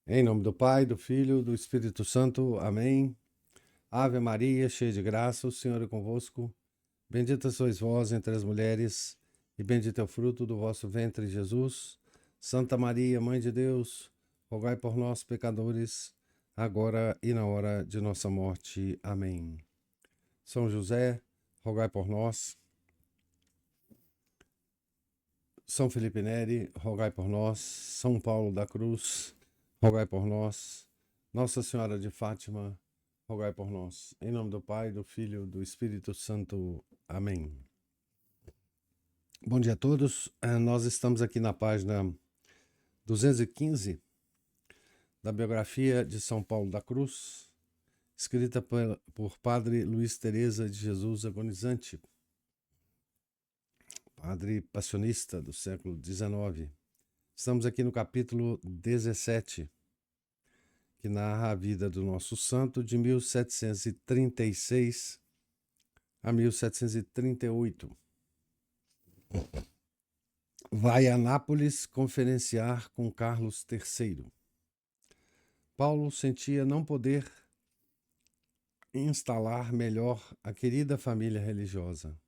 Em nome do Pai, do Filho, do Espírito Santo. Amém. Ave Maria, cheia de graça, o Senhor é convosco. Bendita sois vós entre as mulheres, e bendito é o fruto do vosso ventre, Jesus. Santa Maria, Mãe de Deus, rogai por nós, pecadores, agora e na hora de nossa morte. Amém. São José, rogai por nós. São Felipe Neri, rogai por nós. São Paulo da Cruz, rogai por nós. Nossa Senhora de Fátima, rogai por nós. Em nome do Pai, do Filho e do Espírito Santo. Amém. Bom dia a todos. Nós estamos aqui na página 215 da biografia de São Paulo da Cruz, escrita por Padre Luiz Teresa de Jesus Agonizante, padre passionista do século XIX. Estamos aqui no capítulo 17, que narra a vida do nosso santo de 1736 a 1738. Vai a Nápoles conferenciar com Carlos III. Paulo sentia não poder instalar melhor a querida família religiosa.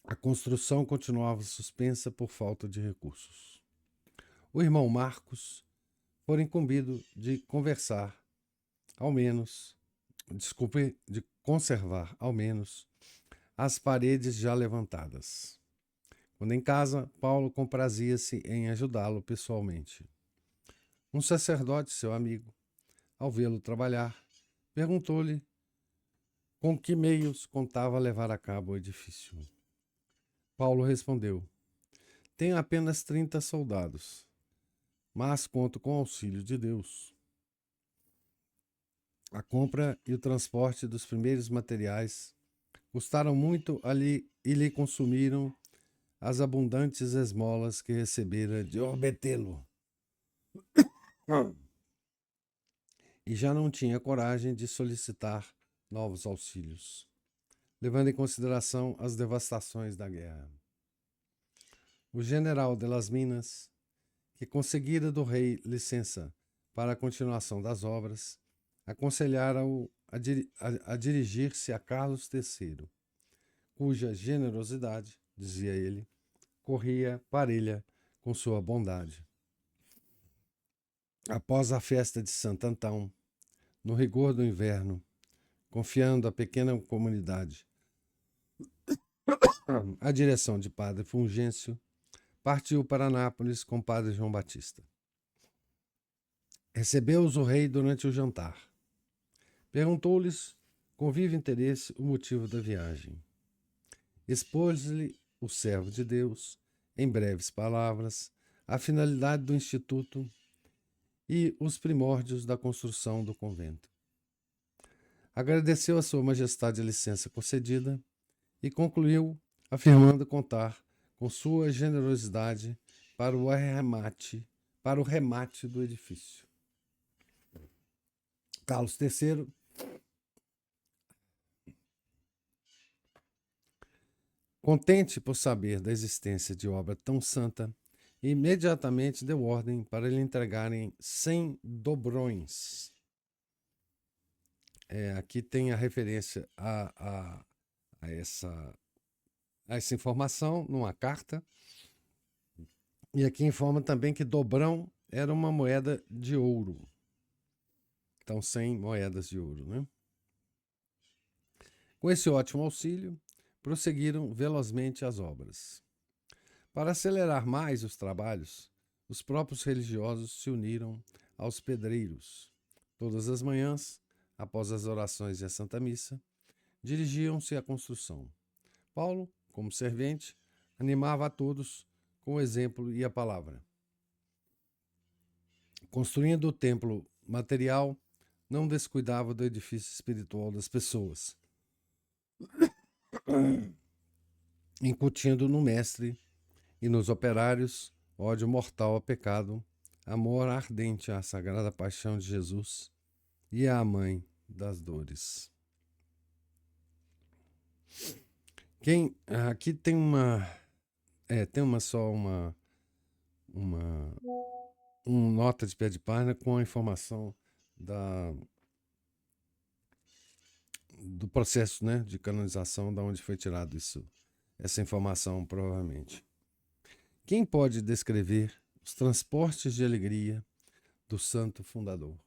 A construção continuava suspensa por falta de recursos. O irmão Marcos fora incumbido de conservar ao menos as paredes já levantadas. Quando em casa, Paulo comprazia-se em ajudá-lo pessoalmente. Um sacerdote, seu amigo, ao vê-lo trabalhar, perguntou-lhe com que meios contava levar a cabo o edifício. Paulo respondeu: tenho apenas 30 soldados, mas conto com o auxílio de Deus. A compra e o transporte dos primeiros materiais custaram muito e lhe consumiram as abundantes esmolas que recebera de Orbetelo. E já não tinha coragem de solicitar novos auxílios, levando em consideração as devastações da guerra. O general de las Minas, que conseguira do rei licença para a continuação das obras, aconselhara-o a dirigir-se a Carlos III, cuja generosidade, dizia ele, corria parelha com sua bondade. Após a festa de Santo Antão, no rigor do inverno, confiando à pequena comunidade a direção de Padre Fulgêncio, partiu para Nápoles com Padre João Batista. Recebeu-os o rei durante o jantar. Perguntou-lhes, com vivo interesse, o motivo da viagem. Expôs-lhe o servo de Deus, em breves palavras, a finalidade do instituto e os primórdios da construção do convento. Agradeceu a sua majestade a licença concedida e concluiu afirmando contar com sua generosidade para o remate do edifício. Carlos III contente por saber da existência de obra tão santa, imediatamente deu ordem para lhe entregarem 100 dobrões. Aqui tem a referência a essa informação numa carta. E aqui informa também que dobrão era uma moeda de ouro. Então, 100 moedas de ouro, né? Com esse ótimo auxílio, prosseguiram velozmente as obras. Para acelerar mais os trabalhos, os próprios religiosos se uniram aos pedreiros. Todas as manhãs, após as orações e a Santa Missa, dirigiam-se à construção. Paulo, como servente, animava a todos com o exemplo e a palavra. Construindo o templo material, não descuidava do edifício espiritual das pessoas, incutindo no mestre e nos operários ódio mortal ao pecado, amor ardente à sagrada paixão de Jesus e à mãe das dores. Aqui tem uma nota de pé de página com a informação do processo, né, de canonização, da onde foi tirado essa informação, provavelmente. Quem pode descrever os transportes de alegria do santo fundador?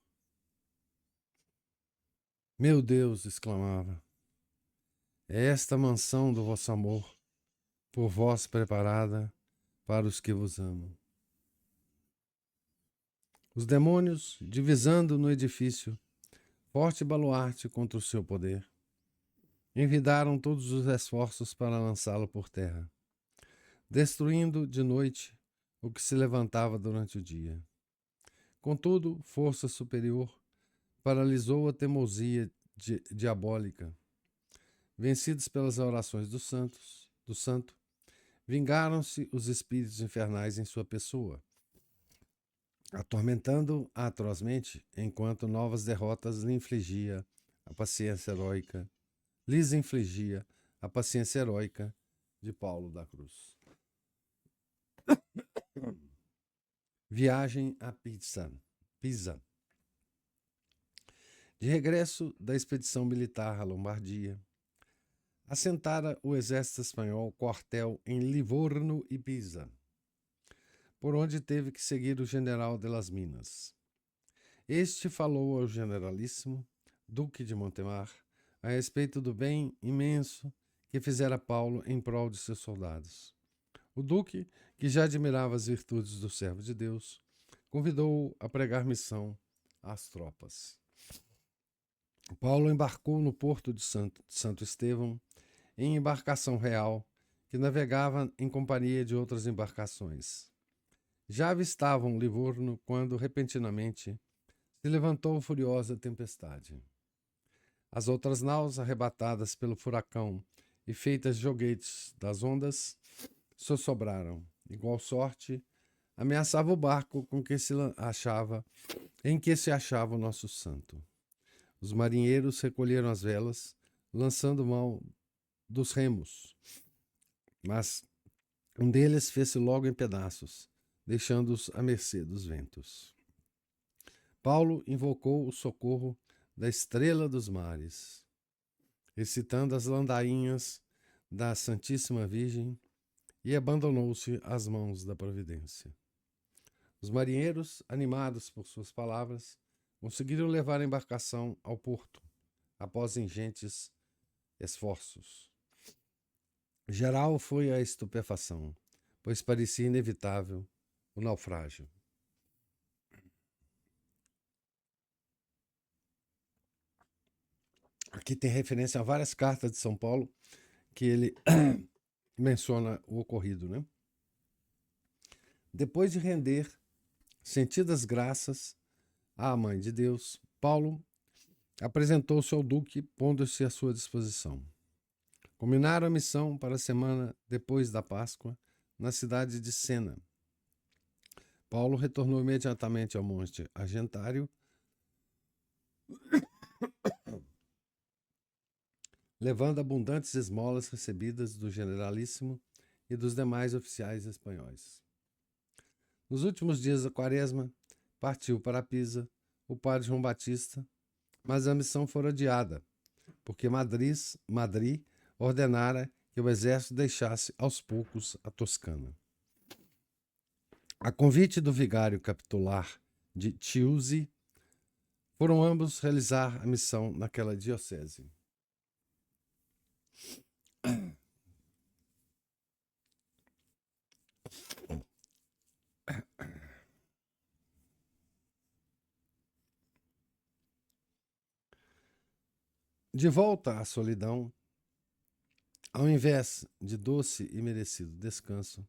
Meu Deus, exclamava, é esta mansão do vosso amor, por vós preparada para os que vos amam. Os demônios, divisando no edifício, forte baluarte contra o seu poder, envidaram todos os esforços para lançá-lo por terra, destruindo de noite o que se levantava durante o dia. Contudo, força superior paralisou a teimosia diabólica. Vencidos pelas orações do santo, vingaram-se os espíritos infernais em sua pessoa, atormentando-o atrozmente, enquanto novas derrotas lhes infligia a paciência heróica de Paulo da Cruz. Viagem a Pisa. De regresso da expedição militar à Lombardia, assentara o exército espanhol quartel em Livorno e Pisa, por onde teve que seguir o general de las Minas. Este falou ao generalíssimo, duque de Montemar, a respeito do bem imenso que fizera Paulo em prol de seus soldados. O duque, que já admirava as virtudes do servo de Deus, convidou-o a pregar missão às tropas. Paulo embarcou no porto de Santo Estevão em embarcação real, que navegava em companhia de outras embarcações. Já avistavam Livorno quando, repentinamente, se levantou furiosa tempestade. As outras naus, arrebatadas pelo furacão e feitas joguetes das ondas, sossobraram. Igual sorte, ameaçava o barco em que se achava o nosso santo. Os marinheiros recolheram as velas, lançando mão dos remos, mas um deles fez-se logo em pedaços, deixando-os à mercê dos ventos. Paulo invocou o socorro da estrela dos mares, recitando as ladainhas da Santíssima Virgem, e abandonou-se às mãos da providência. Os marinheiros, animados por suas palavras, conseguiram levar a embarcação ao porto, após ingentes esforços. Geral foi a estupefação, pois parecia inevitável o naufrágio. Aqui tem referência a várias cartas de São Paulo que ele menciona o ocorrido, né? Depois de render sentidas graças à Mãe de Deus, Paulo apresentou-se ao duque, pondo-se à sua disposição. Combinaram a missão para a semana depois da Páscoa, na cidade de Sena. Paulo retornou imediatamente ao Monte Argentário, levando abundantes esmolas recebidas do generalíssimo e dos demais oficiais espanhóis. Nos últimos dias da quaresma, partiu para Pisa o padre João Batista, mas a missão foi adiada, porque Madrid ordenara que o exército deixasse aos poucos a Toscana. A convite do vigário capitular de Chiusi, foram ambos realizar a missão naquela diocese. De volta à solidão, ao invés de doce e merecido descanso,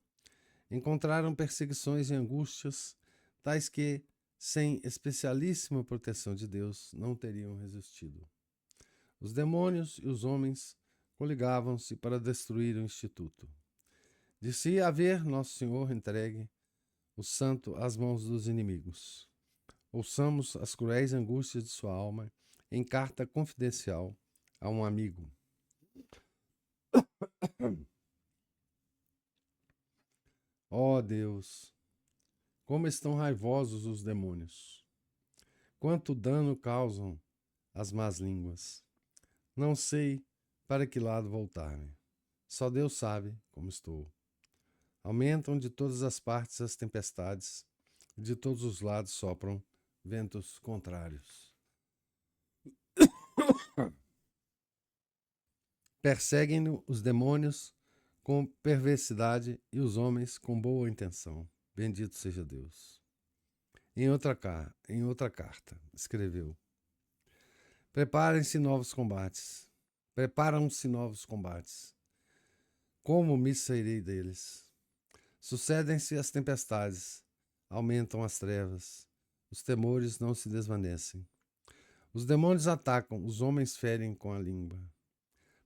encontraram perseguições e angústias tais que, sem especialíssima proteção de Deus, não teriam resistido. Os demônios e os homens coligavam-se para destruir o instituto. De-se haver Nosso Senhor entregue o santo às mãos dos inimigos. Ouçamos as cruéis angústias de sua alma em carta confidencial a um amigo. Ó Deus, Como estão raivosos os demônios! Quanto dano causam as más línguas! Não sei para que lado voltar-me. Só Deus sabe como estou. Aumentam de todas as partes as tempestades, e de todos os lados sopram ventos contrários. Perseguem-no os demônios com perversidade e os homens com boa intenção. Bendito seja Deus. Em outra carta, escreveu: Preparam-se novos combates. Como me sairei deles? Sucedem-se as tempestades, aumentam as trevas, os temores não se desvanecem. Os demônios atacam, os homens ferem com a língua.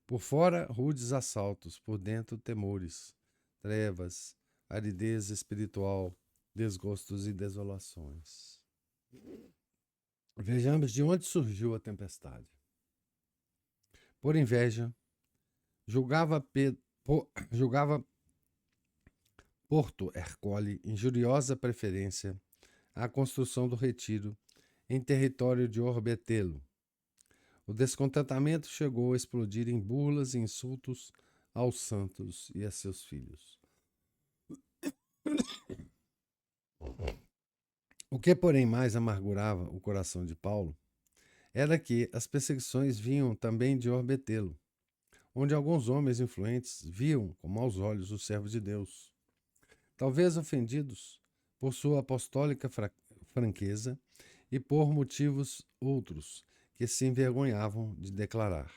Por fora, rudes assaltos, por dentro, temores, trevas, aridez espiritual, desgostos e desolações. Vejamos de onde surgiu a tempestade. Por inveja, julgava Porto Ercole injuriosa preferência à construção do retiro em território de Orbetelo. O descontentamento chegou a explodir em burlas e insultos aos santos e a seus filhos. O que, porém, mais amargurava o coração de Paulo era que as perseguições vinham também de Orbetelo, onde alguns homens influentes viam com maus olhos o servo de Deus. Talvez ofendidos por sua apostólica franqueza e por motivos outros que se envergonhavam de declarar.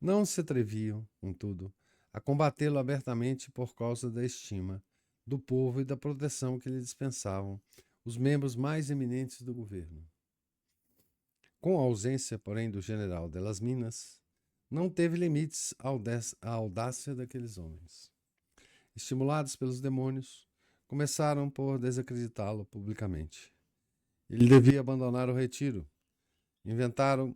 Não se atreviam, contudo, a combatê-lo abertamente por causa da estima do povo e da proteção que lhe dispensavam os membros mais eminentes do governo. Com a ausência, porém, do general de Las Minas, não teve limites a audácia daqueles homens. Estimulados pelos demônios, começaram por desacreditá-lo publicamente. Ele devia abandonar o retiro. Inventaram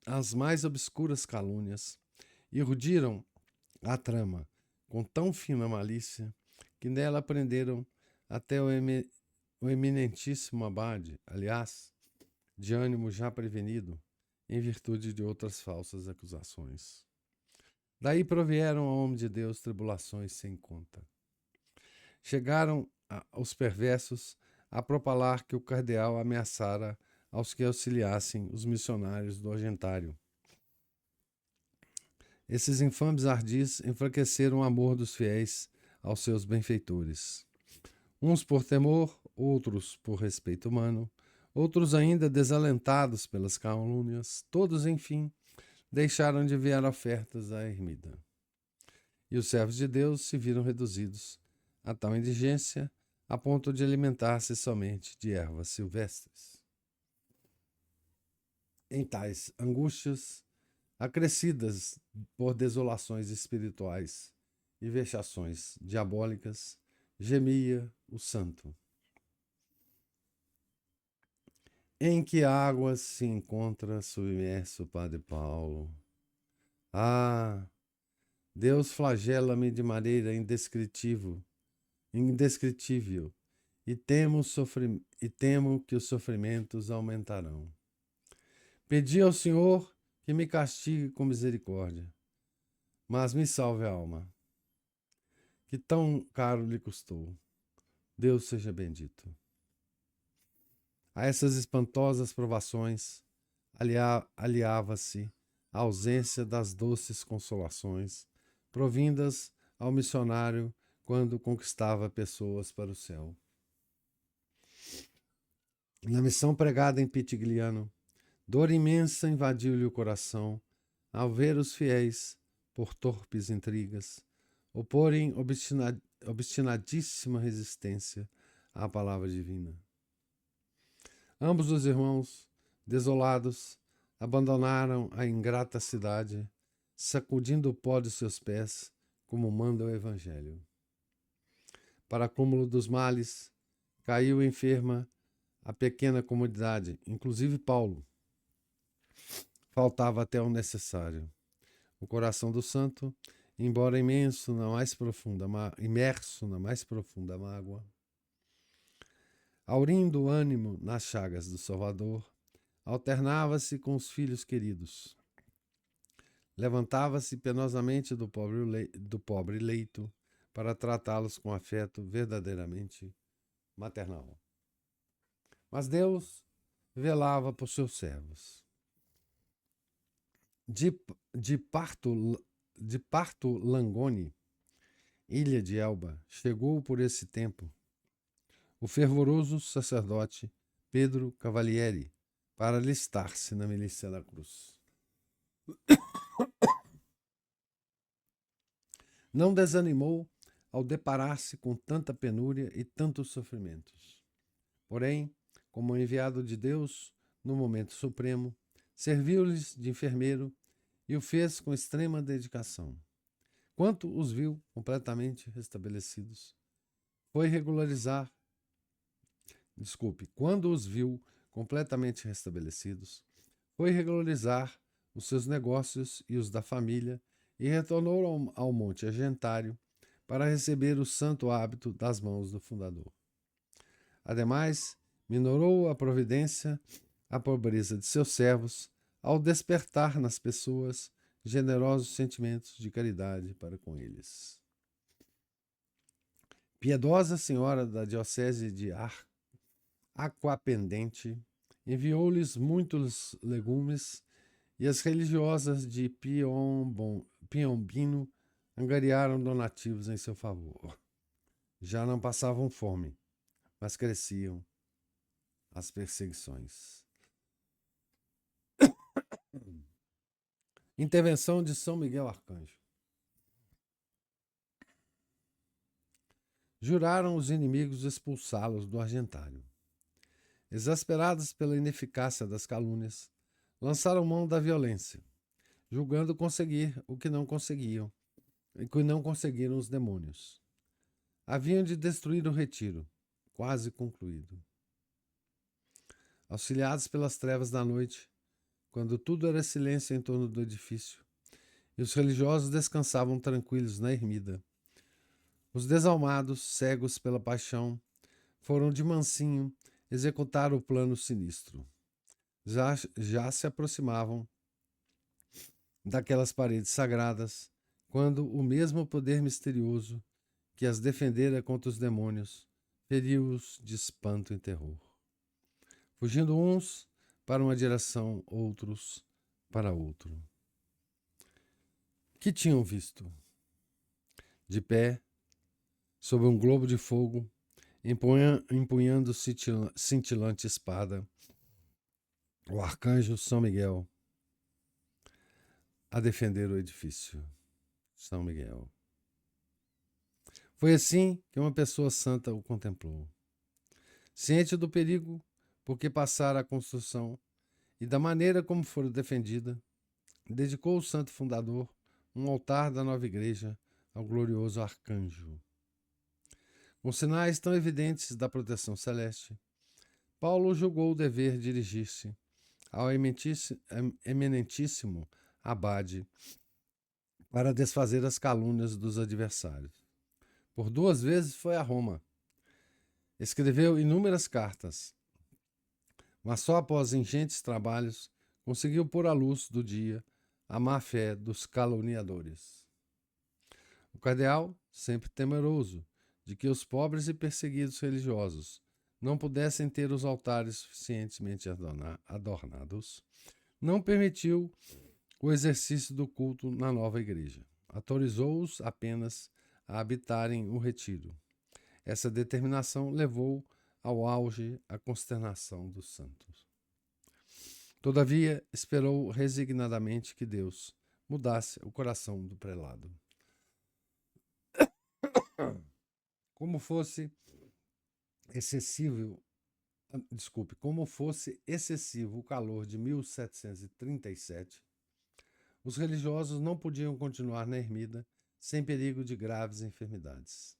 as mais obscuras calúnias e urdiram a trama com tão fina malícia que nela prenderam até o eminentíssimo abade, aliás, de ânimo já prevenido, em virtude de outras falsas acusações. Daí provieram ao homem de Deus tribulações sem conta. Chegaram os perversos a propalar que o cardeal ameaçara aos que auxiliassem os missionários do Argentário. Esses infames ardis enfraqueceram o amor dos fiéis aos seus benfeitores. Uns por temor, outros por respeito humano, outros ainda desalentados pelas calúnias, todos, enfim, deixaram de enviar ofertas à ermida. E os servos de Deus se viram reduzidos a tal indigência, a ponto de alimentar-se somente de ervas silvestres. Em tais angústias, acrescidas por desolações espirituais e vexações diabólicas, gemia o santo. Em que águas se encontra submerso o Padre Paulo? Ah, Deus flagela-me de maneira indescritível, e temo que os sofrimentos aumentarão. Pedi ao Senhor que me castigue com misericórdia, mas me salve a alma, que tão caro lhe custou. Deus seja bendito. A essas espantosas provações aliava-se a ausência das doces consolações provindas ao missionário quando conquistava pessoas para o céu. Na missão pregada em Pitigliano, dor imensa invadiu-lhe o coração ao ver os fiéis, por torpes intrigas, oporem obstinadíssima resistência à palavra divina. Ambos os irmãos, desolados, abandonaram a ingrata cidade, sacudindo o pó de seus pés, como manda o Evangelho. Para acúmulo dos males, caiu enferma a pequena comunidade, inclusive Paulo. Faltava até o necessário. O coração do santo, embora imerso na mais profunda mágoa, Aurindo o ânimo nas chagas do Salvador, alternava-se com os filhos queridos. Levantava-se penosamente do pobre leito para tratá-los com afeto verdadeiramente maternal. Mas Deus velava por seus servos. De Parto Langone, ilha de Elba, chegou por esse tempo o fervoroso sacerdote Pedro Cavalieri para alistar-se na milícia da cruz. Não desanimou ao deparar-se com tanta penúria e tantos sofrimentos. Porém, como enviado de Deus no momento supremo, serviu-lhes de enfermeiro e o fez com extrema dedicação. Quando os viu completamente restabelecidos, foi regularizar os seus negócios e os da família e retornou ao Monte Argentário para receber o santo hábito das mãos do fundador. Ademais, minorou a providência a pobreza de seus servos ao despertar nas pessoas generosos sentimentos de caridade para com eles. Piedosa senhora da diocese de Aquapendente enviou-lhes muitos legumes e as religiosas de Piombino angariaram donativos em seu favor. Já não passavam fome, mas cresciam as perseguições. Intervenção de São Miguel Arcanjo. Juraram os inimigos expulsá-los do Argentário. Exasperados pela ineficácia das calúnias, lançaram mão da violência, julgando conseguir o que não conseguiam, e que não conseguiram os demônios. Haviam de destruir o retiro, quase concluído. Auxiliados pelas trevas da noite, quando tudo era silêncio em torno do edifício, e os religiosos descansavam tranquilos na ermida, os desalmados, cegos pela paixão, foram de mansinho executar o plano sinistro. Já se aproximavam daquelas paredes sagradas, quando o mesmo poder misterioso que as defendera contra os demônios feriu-os de espanto e terror. Fugindo uns para uma direção, outros para outro. Que tinham visto? De pé, sob um globo de fogo, empunhando cintilante espada, o arcanjo São Miguel a defender o edifício. São Miguel. Foi assim que uma pessoa santa o contemplou. Ciente do perigo porque passara a construção e da maneira como fora defendida, dedicou o santo fundador um altar da nova igreja ao glorioso arcanjo. Com sinais tão evidentes da proteção celeste, Paulo julgou o dever dirigir-se ao eminentíssimo abade para desfazer as calúnias dos adversários. Por 2 vezes foi a Roma. Escreveu inúmeras cartas, mas só após ingentes trabalhos conseguiu pôr à luz do dia a má-fé dos caluniadores. O cardeal, sempre temeroso de que os pobres e perseguidos religiosos não pudessem ter os altares suficientemente adornados, não permitiu o exercício do culto na nova igreja. Autorizou-os apenas a habitarem o retiro. Essa determinação levou ao auge a consternação dos santos. Todavia, esperou resignadamente que Deus mudasse o coração do prelado. Como fosse excessivo o calor de 1737, os religiosos não podiam continuar na ermida sem perigo de graves enfermidades.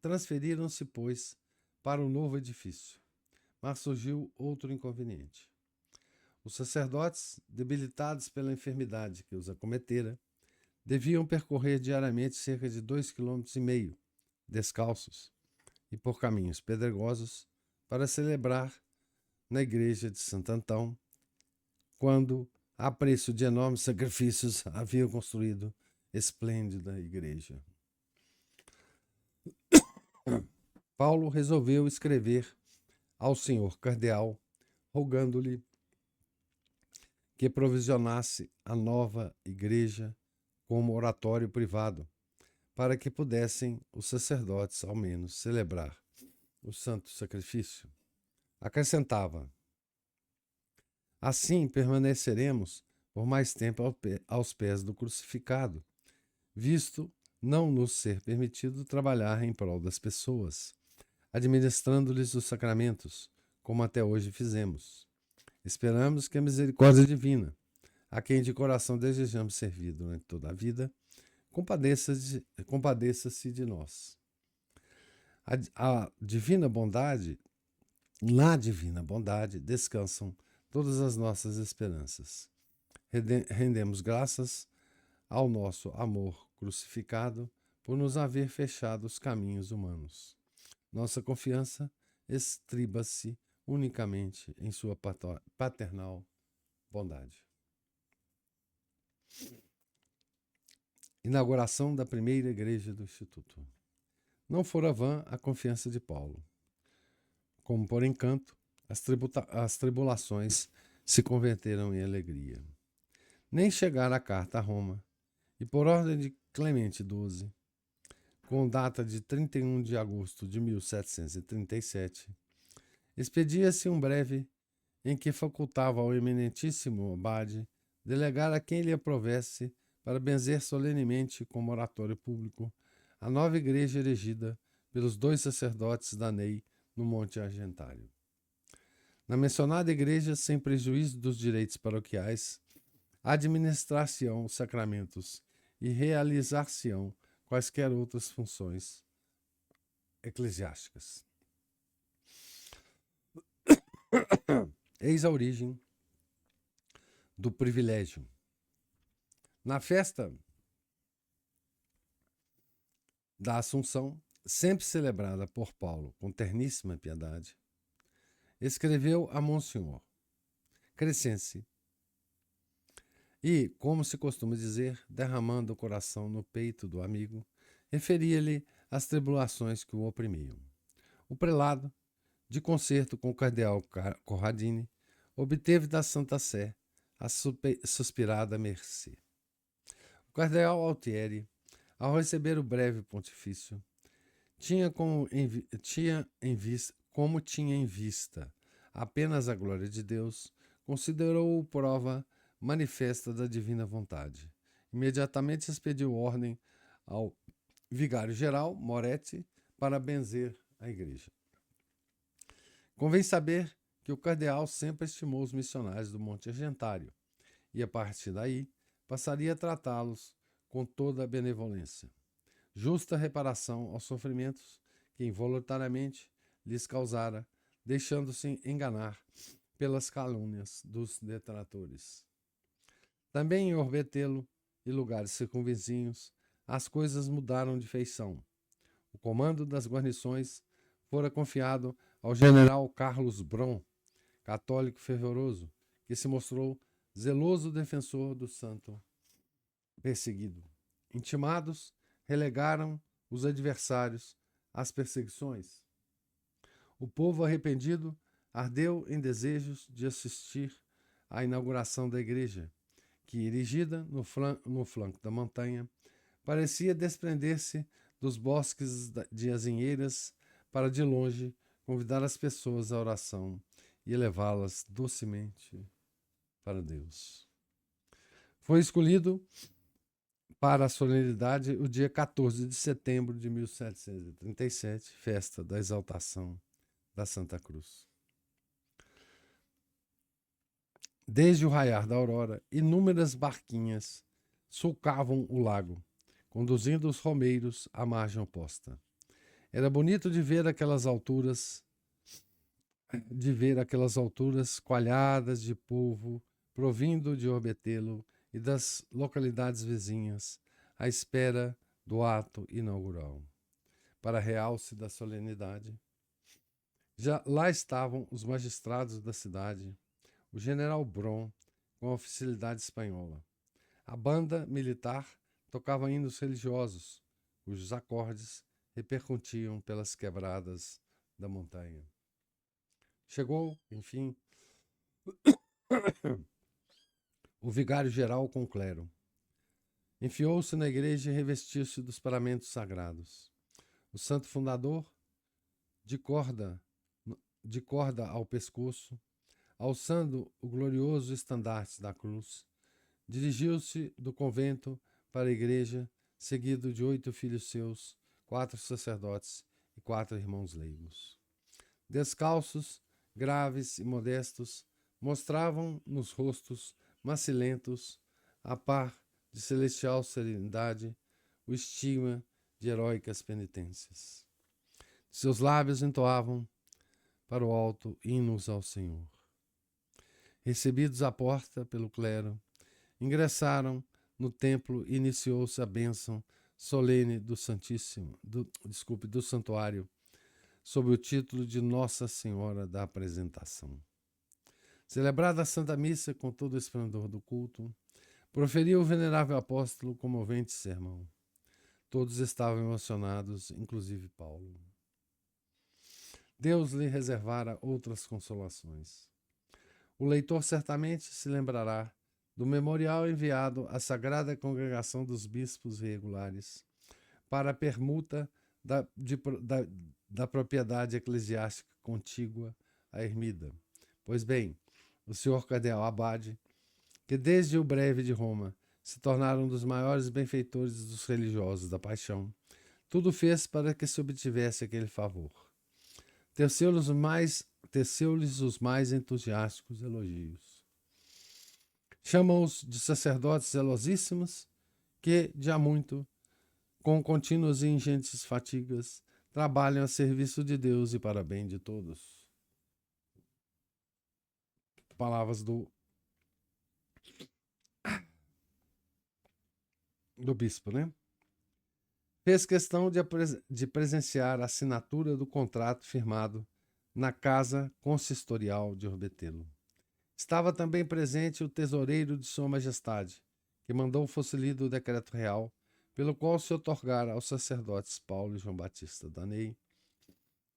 Transferiram-se, pois, para o novo edifício, mas surgiu outro inconveniente. Os sacerdotes, debilitados pela enfermidade que os acometera, deviam percorrer diariamente cerca de 2,5 km, descalços e por caminhos pedregosos, para celebrar na igreja de Santo Antão, quando, a preço de enormes sacrifícios, haviam construído esplêndida igreja. Paulo resolveu escrever ao senhor cardeal, rogando-lhe que provisionasse a nova igreja como oratório privado, para que pudessem os sacerdotes, ao menos, celebrar o santo sacrifício. Acrescentava: assim permaneceremos por mais tempo aos pés do crucificado, visto não nos ser permitido trabalhar em prol das pessoas, administrando-lhes os sacramentos, como até hoje fizemos. Esperamos que a misericórdia divina, a quem de coração desejamos servir durante toda a vida, compadeça-se de nós. A divina bondade, na divina bondade, descansam todas as nossas esperanças. Rendemos graças ao nosso amor crucificado por nos haver fechado os caminhos humanos. Nossa confiança estriba-se unicamente em sua paternal bondade. Inauguração da primeira igreja do Instituto. Não fora vã a confiança de Paulo. Como por encanto, as tribulações se converteram em alegria. Nem chegara a carta a Roma, e por ordem de Clemente XII, com data de 31 de agosto de 1737, expedia-se um breve em que facultava ao eminentíssimo abade delegar a quem lhe aprovesse para benzer solenemente como oratório público a nova igreja erigida pelos 2 sacerdotes da Ney no Monte Argentário. Na mencionada igreja, sem prejuízo dos direitos paroquiais, administrar-se-ão os sacramentos e realizar-se-ão quaisquer outras funções eclesiásticas. Eis a origem do privilégio. Na festa da Assunção, sempre celebrada por Paulo com terníssima piedade, escreveu a Monsenhor Crescense e, como se costuma dizer, derramando o coração no peito do amigo, referia-lhe as tribulações que o oprimiam. O prelado, de concerto com o cardeal Corradini, obteve da Santa Sé a suspirada mercê. O cardeal Altieri, ao receber o breve pontifício, como tinha em vista apenas a glória de Deus, considerou-o prova manifesta da divina vontade. Imediatamente expediu ordem ao vigário-geral, Moretti, para benzer a igreja. Convém saber que o cardeal sempre estimou os missionários do Monte Argentário e, a partir daí, passaria a tratá-los com toda a benevolência. Justa reparação aos sofrimentos que involuntariamente lhes causara, deixando-se enganar pelas calúnias dos detratores. Também em Orbetelo e lugares circunvizinhos, as coisas mudaram de feição. O comando das guarnições fora confiado ao general Carlos Bron, católico fervoroso, que se mostrou zeloso defensor do santo perseguido. Intimados, relegaram os adversários às perseguições. O povo arrependido ardeu em desejos de assistir à inauguração da igreja, que, erigida no flanco da montanha, parecia desprender-se dos bosques de azinheiras para, de longe, convidar as pessoas à oração e levá-las docemente para Deus. Foi escolhido para a solenidade o dia 14 de setembro de 1737, festa da exaltação da Santa Cruz. Desde o raiar da aurora, inúmeras barquinhas sulcavam o lago, conduzindo os romeiros à margem oposta. Era bonito de ver aquelas alturas coalhadas de povo provindo de Orbetelo e das localidades vizinhas, à espera do ato inaugural. Para realce da solenidade, Já lá estavam os magistrados da cidade, o general Bron, com a oficialidade espanhola. A banda militar tocava hinos religiosos, cujos acordes repercutiam pelas quebradas da montanha. Chegou, enfim, o vigário-geral com o clero. Enfiou-se na igreja e revestiu-se dos paramentos sagrados. O santo fundador, de corda ao pescoço, alçando o glorioso estandarte da cruz, dirigiu-se do convento para a igreja, seguido de 8 filhos seus, 4 sacerdotes e 4 irmãos leigos. Descalços, graves e modestos, mostravam nos rostos macilentos, a par de celestial serenidade, o estigma de heróicas penitências. Seus lábios entoavam para o alto hinos ao Senhor. Recebidos à porta pelo clero, ingressaram no templo e iniciou-se a bênção solene do do santuário, sob o título de Nossa Senhora da Apresentação. Celebrada a Santa Missa com todo o esplendor do culto, proferiu o venerável apóstolo comovente sermão. Todos estavam emocionados, inclusive Paulo. Deus lhe reservara outras consolações. O leitor certamente se lembrará do memorial enviado à Sagrada Congregação dos Bispos Regulares para a permuta da propriedade eclesiástica contígua à ermida. Pois bem, o senhor cardeal Abade, que desde o breve de Roma se tornaram um dos maiores benfeitores dos religiosos da paixão, tudo fez para que se obtivesse aquele favor. Teceu-lhes os mais entusiásticos elogios. Chamam-os de sacerdotes zelosíssimos que, de há muito, com contínuas e ingentes fatigas, trabalham a serviço de Deus e para bem de todos. Palavras do bispo, né? Fez questão de presenciar a assinatura do contrato firmado na casa consistorial de Orbetello. Estava também presente o tesoureiro de Sua Majestade, que mandou fosse lido o decreto real, pelo qual se otorgara aos sacerdotes Paulo e João Batista Danei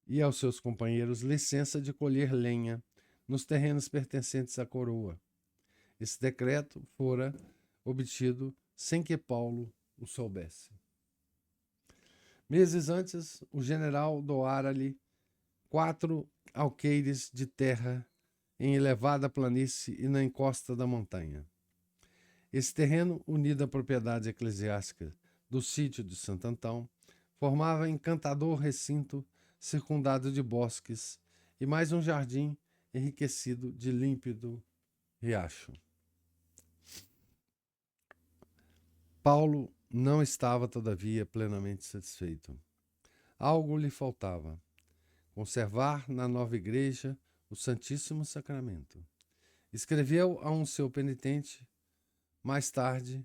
e aos seus companheiros licença de colher lenha nos terrenos pertencentes à coroa. Esse decreto fora obtido sem que Paulo o soubesse. Meses antes, o general doara-lhe 4 alqueires de terra em elevada planície e na encosta da montanha. Esse terreno, unido à propriedade eclesiástica do sítio de Santo Antão, formava encantador recinto circundado de bosques e mais um jardim enriquecido de límpido riacho. Paulo não estava, todavia, plenamente satisfeito. Algo lhe faltava: conservar na nova igreja o Santíssimo Sacramento. Escreveu a um seu penitente, mais tarde,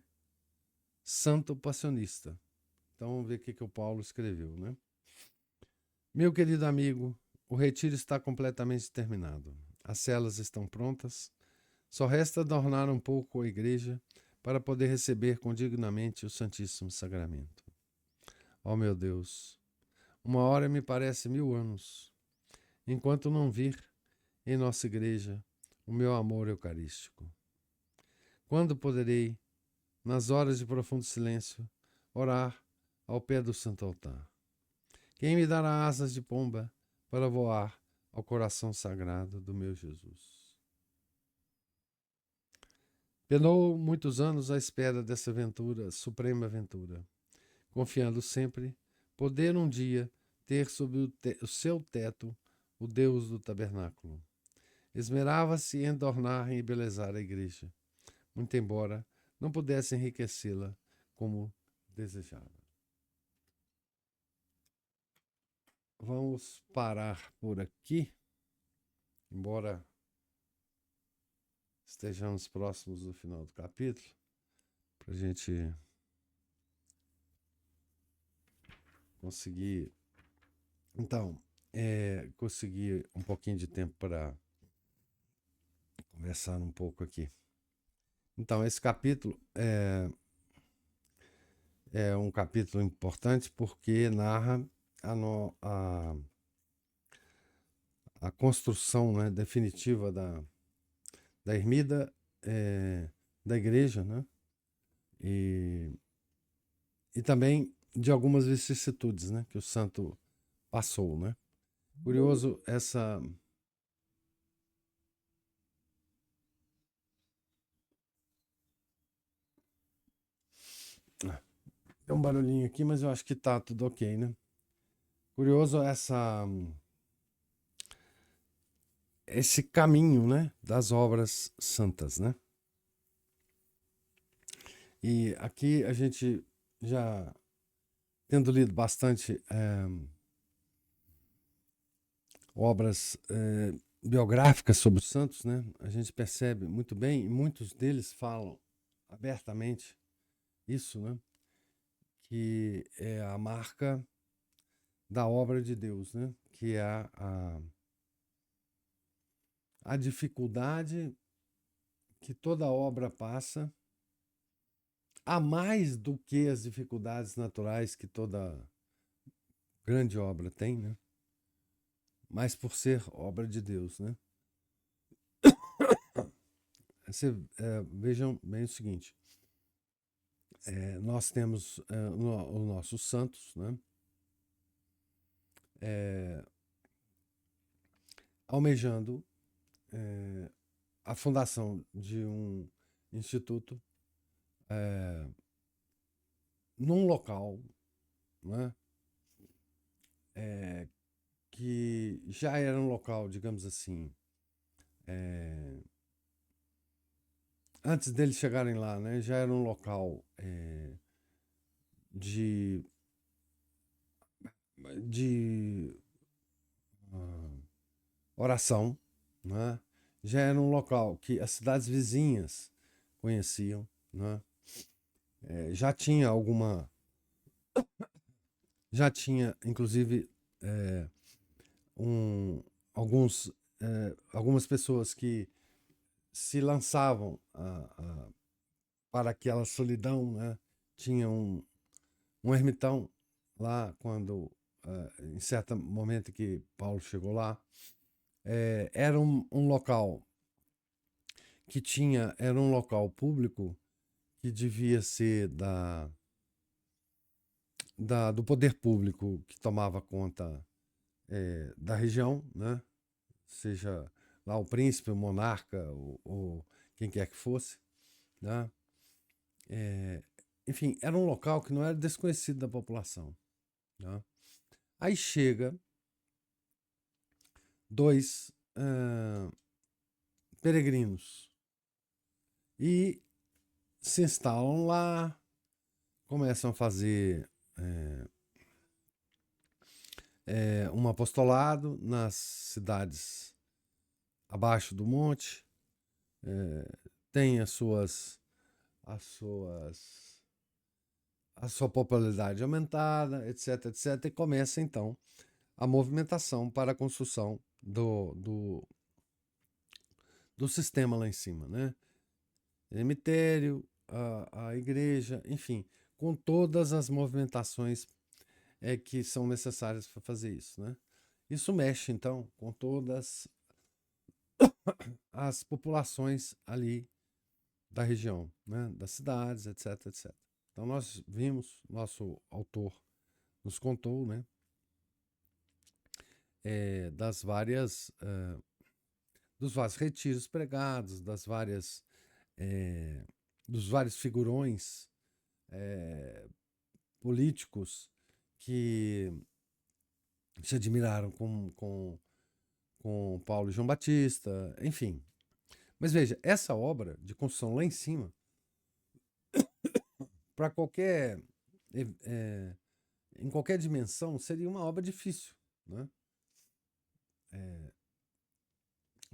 santo passionista. Então vamos ver o que o Paulo escreveu, né? Meu querido amigo, o retiro está completamente terminado. As celas estão prontas. Só resta adornar um pouco a igreja para poder receber condignamente o Santíssimo Sacramento. Ó meu Deus, uma hora me parece 1000 anos, enquanto não vir em nossa igreja o meu amor eucarístico. Quando poderei, nas horas de profundo silêncio, orar ao pé do santo altar? Quem me dará asas de pomba para voar ao coração sagrado do meu Jesus? Penou muitos anos à espera dessa aventura, suprema aventura, confiando sempre poder um dia ter sob o seu teto o Deus do tabernáculo. Esmerava-se em adornar e embelezar a igreja, muito embora não pudesse enriquecê-la como desejava. Vamos parar por aqui, embora estejamos próximos do final do capítulo, para a gente conseguir. Então, consegui um pouquinho de tempo para conversar um pouco aqui. Então, esse capítulo é um capítulo importante porque narra a construção, né, definitiva da ermida, da igreja, né? E também de algumas vicissitudes, né, que o santo passou, né? Curioso essa... Tem um barulhinho aqui, mas eu acho que tá tudo ok, né? Curioso esse caminho, né, das obras santas, né? E aqui a gente já tendo lido bastante obras biográficas sobre os santos, né? A gente percebe muito bem, e muitos deles falam abertamente isso, né? Que é a marca da obra de Deus, né? Que é a dificuldade que toda obra passa, a mais do que as dificuldades naturais que toda grande obra tem, né? Mas por ser obra de Deus, né? Vejam bem o seguinte, nós temos os nossos santos, né? Almejando a fundação de um instituto num local, né? Que já era um local, digamos assim, antes deles chegarem lá, né? Já era um local de oração, né? Já era um local que as cidades vizinhas conheciam, né? Já tinha inclusive alguns algumas pessoas que se lançavam para aquela solidão, né? Tinha um ermitão lá quando em certo momento que Paulo chegou lá, era um local que era um local público que devia ser do poder público que tomava conta da região, né? Seja lá o príncipe, o monarca ou quem quer que fosse, né? Enfim, era um local que não era desconhecido da população, né? Aí chega dois peregrinos e se instalam lá, começam a fazer um apostolado nas cidades abaixo do monte, tem a sua popularidade aumentada, etc, etc, e começa então a movimentação para a construção do sistema lá em cima, né? Cemitério, a igreja, enfim, com todas as movimentações que são necessárias para fazer isso, né? Isso mexe, então, com todas as populações ali da região, né? Das cidades, etc, etc. Então nós vimos, nosso autor nos contou, né? Das várias dos vários retiros pregados, dos vários figurões políticos que se admiraram com Paulo e João Batista, enfim. Mas veja, essa obra de construção lá em cima, para em qualquer dimensão, seria uma obra difícil, né?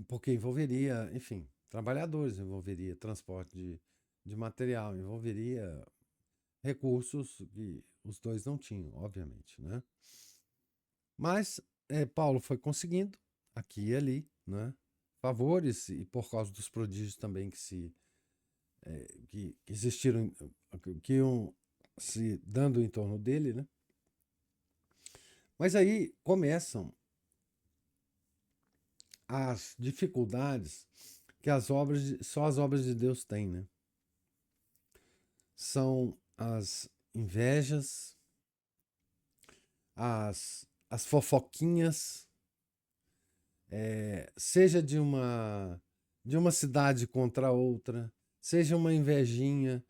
Porque envolveria, enfim, trabalhadores, envolveria transporte de material, envolveria recursos que os dois não tinham, obviamente, né? Mas Paulo foi conseguindo, aqui e ali, né, favores, e por causa dos prodígios também que existiram, que iam se dando em torno dele, né? Mas aí começam as dificuldades que só as obras de Deus têm, né? São as invejas, as fofoquinhas, seja de uma cidade contra outra, seja uma invejinha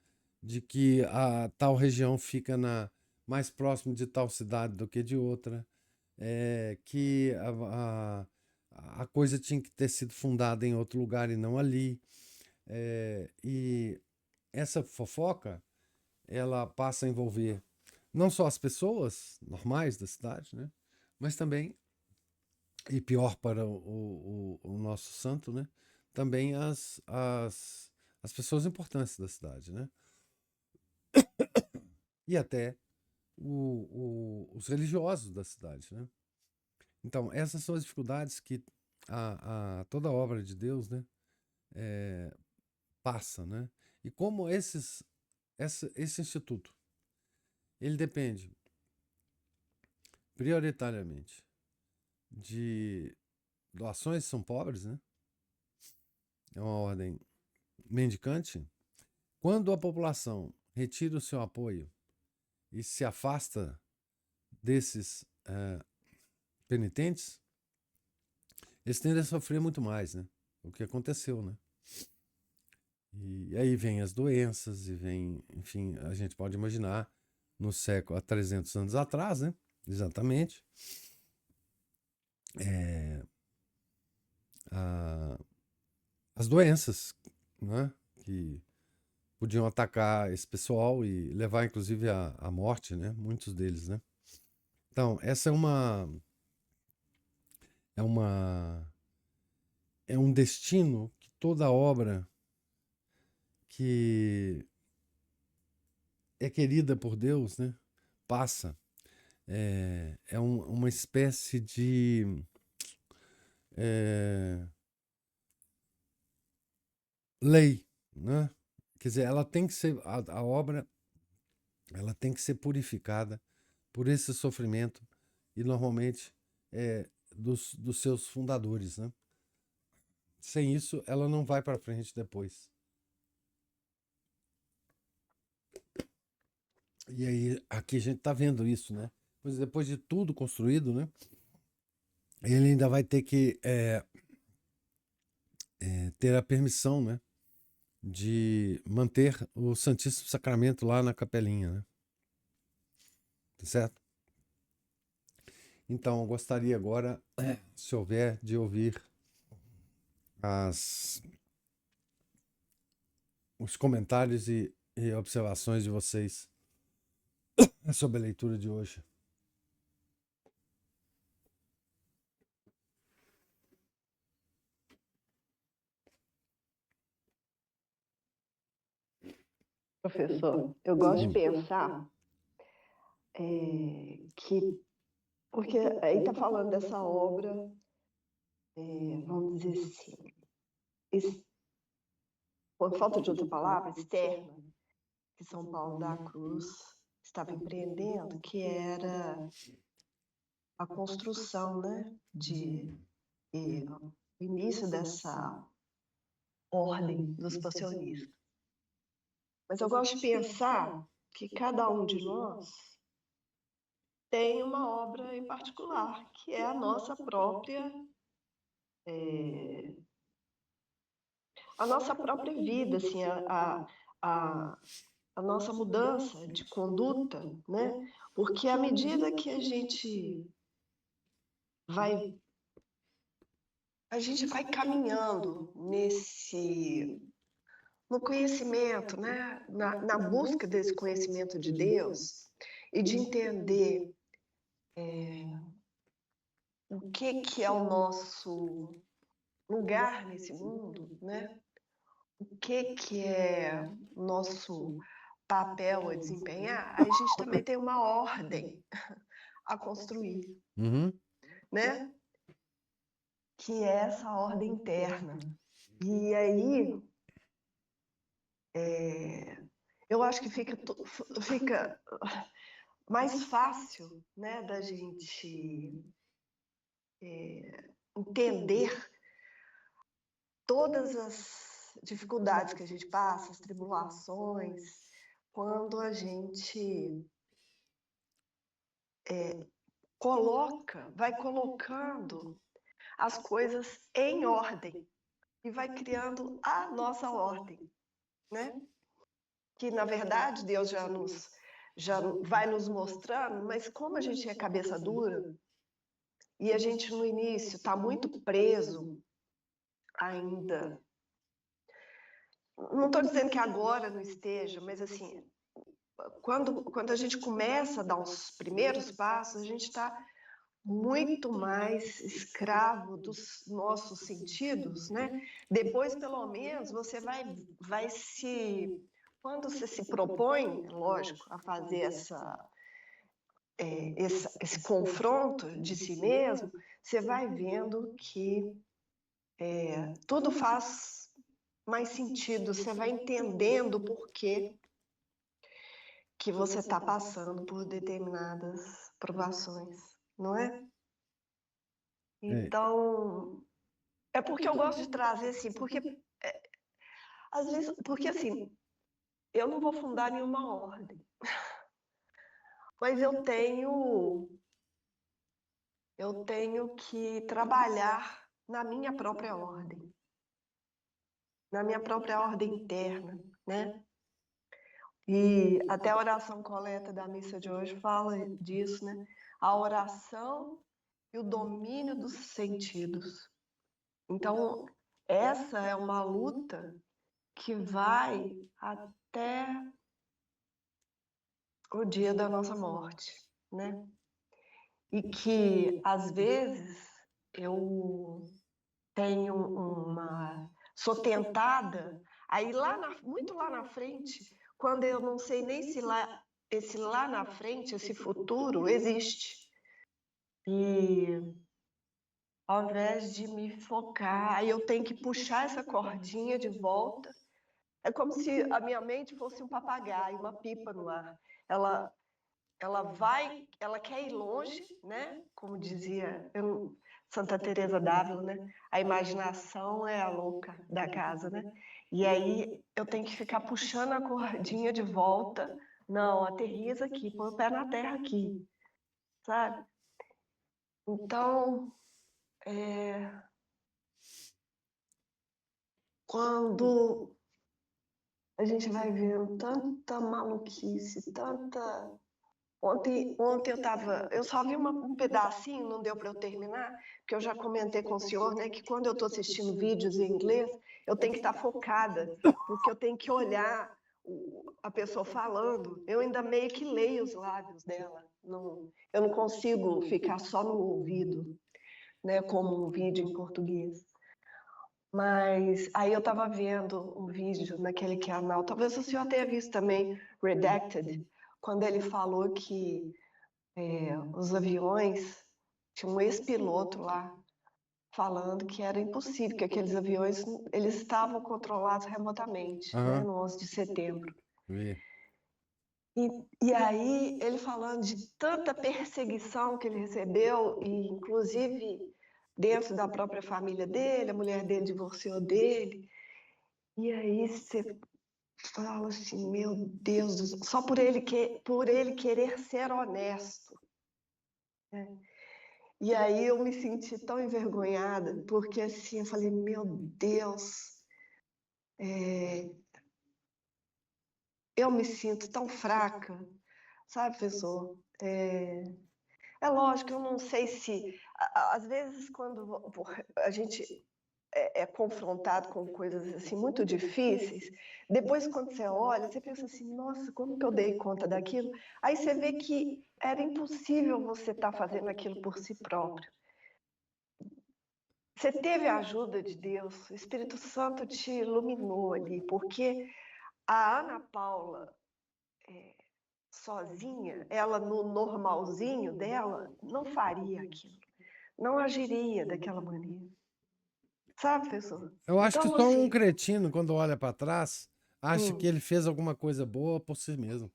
de que a tal região fica mais próximo de tal cidade do que de outra, que a coisa tinha que ter sido fundada em outro lugar e não ali. E essa fofoca, ela passa a envolver não só as pessoas normais da cidade, né? Mas também, e pior para o nosso santo, né? Também as pessoas importantes da cidade, né? E até os religiosos da cidade, né? Então, essas são as dificuldades que toda a obra de Deus, né, passa, né? E como esse instituto, ele depende prioritariamente de doações que são pobres, né? É uma ordem mendicante. Quando a população retira o seu apoio e se afasta desses penitentes, eles tendem a sofrer muito mais, né? O que aconteceu, né? E aí vem as doenças e vem, enfim, a gente pode imaginar no século, há 300 anos atrás, né? Exatamente. A, as doenças, né? Que podiam atacar esse pessoal e levar, inclusive, à morte, né? Muitos deles, né? Então, essa é uma, é um destino que toda obra que é querida por Deus, né? Passa. Uma espécie de lei, né? Quer dizer, ela tem que ser a obra, ela tem que ser purificada por esse sofrimento e normalmente dos seus fundadores, né? Sem isso, ela não vai para frente depois. E aí, aqui a gente está vendo isso, né? Pois depois de tudo construído, né? Ele ainda vai ter que ter a permissão, né? De manter o Santíssimo Sacramento lá na capelinha, né? Tá certo? Então, eu gostaria agora, se houver, de ouvir as, os comentários e observações de vocês sobre a leitura de hoje. Professor, eu gosto de pensar que, porque aí está falando dessa obra, vamos dizer assim, por falta de outra palavra, externa, que São Paulo da Cruz estava empreendendo, que era a construção, né, o início dessa ordem dos passionistas. Mas eu gosto de pensar que cada um de nós tem uma obra em particular, que é a nossa própria vida, assim, a nossa mudança de conduta, né? Porque à medida que a gente vai caminhando no conhecimento, né? Na busca desse conhecimento de Deus e de entender o que é o nosso lugar nesse mundo, né? O que é o nosso papel a desempenhar, a gente também tem uma ordem a construir. Uhum. né? Que é essa ordem interna. E aí, eu acho que fica mais fácil, né, da gente entender todas as dificuldades que a gente passa, as tribulações, quando a gente vai colocando as coisas em ordem e vai criando a nossa ordem, né? Que na verdade Deus já vai nos mostrando, mas como a gente é cabeça dura e a gente no início está muito preso ainda. Não estou dizendo que agora não esteja, mas assim, quando a gente começa a dar os primeiros passos, a gente está muito mais escravo dos nossos sentidos, né? Depois, pelo menos, você vai se... Quando você se propõe, lógico, a fazer esse confronto de si mesmo, você vai vendo que tudo faz mais sentido, você vai entendendo por que você está passando por determinadas provações, não é? Então, é porque eu gosto de trazer assim, porque às vezes, porque assim, eu não vou fundar nenhuma ordem, mas eu tenho que trabalhar na minha própria ordem, na minha própria ordem interna, né? E até a oração coleta da missa de hoje fala disso, né? A oração e o domínio dos sentidos. Então, essa é uma luta que vai até o dia da nossa morte, né? E que, às vezes, eu sou tentada a ir muito lá na frente, quando eu não sei nem se esse lá na frente, esse futuro, existe. E ao invés de me focar, aí eu tenho que puxar essa cordinha de volta. É como se a minha mente fosse um papagaio, uma pipa no ar. Ela ela quer ir longe, né? Como dizia Santa Teresa d'Ávila, né? A imaginação é a louca da casa, né? E aí eu tenho que ficar puxando a cordinha de volta. Não, aterriza aqui, põe o pé na terra aqui, sabe? Então, quando a gente vai vendo tanta maluquice, tanta... Ontem eu só vi um pedacinho, não deu para eu terminar, porque eu já comentei com o senhor, né, que quando eu estou assistindo vídeos em inglês, eu tenho que estar focada, porque eu tenho que olhar a pessoa falando, eu ainda meio que leio os lábios dela, eu não consigo ficar só no ouvido, né, como um vídeo em português. Mas aí eu estava vendo um vídeo naquele canal, talvez o senhor tenha visto também, Redacted, quando ele falou que os aviões, tinha um ex-piloto lá falando que era impossível, que aqueles aviões eles estavam controlados remotamente, né, no 11 de setembro. E aí ele falando de tanta perseguição que ele recebeu, e inclusive dentro da própria família dele, a mulher dele divorciou dele, e aí você fala assim, meu Deus do céu, só por ele querer ser honesto, né? E aí eu me senti tão envergonhada, porque assim, eu falei, meu Deus, eu me sinto tão fraca, sabe, professor? É lógico, eu não sei se... Às vezes, quando a gente é confrontado com coisas assim muito difíceis, depois quando você olha, você pensa assim, nossa, como que eu dei conta daquilo? Aí você vê que era impossível você estar fazendo aquilo por si próprio. Você teve a ajuda de Deus, o Espírito Santo te iluminou ali, porque a Ana Paula, sozinha, ela no normalzinho dela, não faria aquilo. não agiria daquela maneira. Sabe, professor? Eu acho que Então, só um assim, cretino, quando olha para trás, acha que hum, ele fez alguma coisa boa por si mesmo.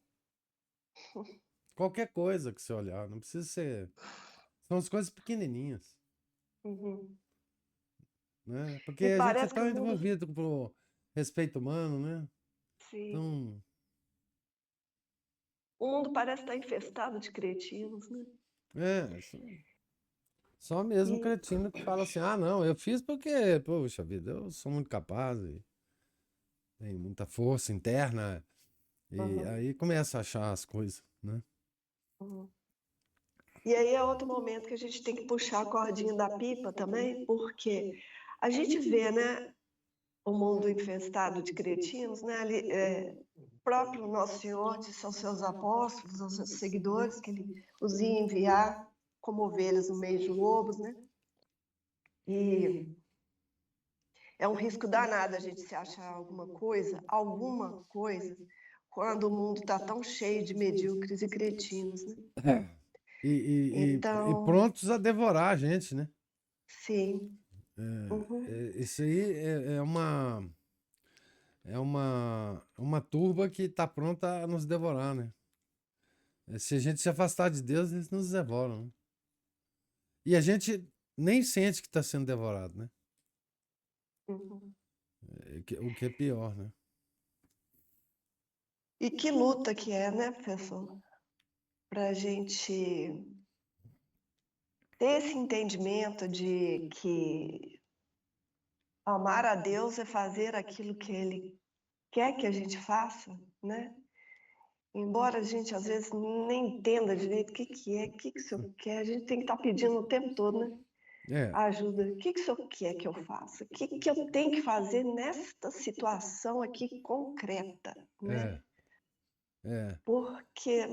Qualquer coisa que você olhar, não precisa ser. São as coisas pequenininhas, uhum. né? Porque Me a gente é parece que tão o mundo, envolvido com o respeito humano, né? sim, Então, o mundo parece estar infestado de cretinos, né? é, só mesmo E, cretino que fala assim: ah, não, eu fiz porque, poxa vida, eu sou muito capaz e tenho muita força interna. E uhum, aí começa a achar as coisas, né? uhum. E aí é outro momento que a gente tem que puxar a cordinha da pipa também, porque a gente vê, né, o mundo infestado de cretinos, né? Ali, próprio Nosso Senhor disse aos seus apóstolos, aos seus seguidores, que ele os ia enviar como ovelhas no meio de lobos, né? E é um risco danado a gente se achar alguma coisa, quando o mundo está tão cheio de medíocres e cretinos, né? E Então, prontos a devorar a gente, né? sim. Uhum, Isso aí é uma turba que está pronta a nos devorar, né? Se a gente se afastar de Deus, eles nos devoram, né? E a gente nem sente que está sendo devorado, né? uhum. O que é pior, né? E que luta que é, né, professor? Para a gente ter esse entendimento de que amar a Deus é fazer aquilo que Ele quer que a gente faça, né? Embora a gente às vezes nem entenda direito o que o senhor quer, a gente tem que estar pedindo o tempo todo, né? É, Ajuda. O que o senhor quer que eu faça? O que eu tenho que fazer nesta situação aqui concreta, né? é, é. Porque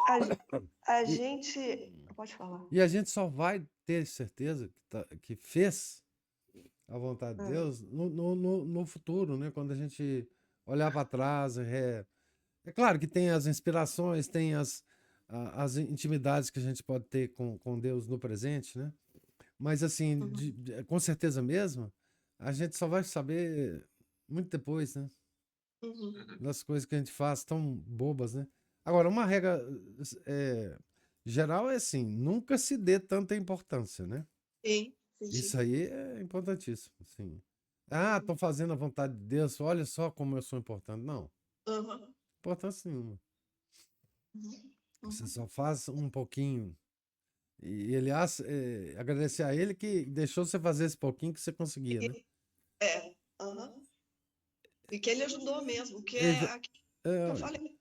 a, a E, gente. Pode falar. e a gente só vai ter certeza que fez a vontade de Ah, Deus no futuro, né? Quando a gente olhar para trás. É claro que tem as inspirações, tem as intimidades que a gente pode ter com Deus no presente, né? Mas, assim, uhum, com certeza mesmo, a gente só vai saber muito depois, né? uhum. Das coisas que a gente faz tão bobas, né? Agora, uma regra geral é assim: nunca se dê tanta importância, né? Sim, Isso entendi. aí é importantíssimo, assim. Ah, tô fazendo a vontade de Deus, olha só como eu sou importante. Não, Uhum, importância nenhuma. uhum, Você uhum. só faz um pouquinho. E aliás, agradecer a ele que deixou você fazer esse pouquinho que você conseguia, né? É, aham. E que ele ajudou mesmo, que é Exa- aquilo que eu é, falei.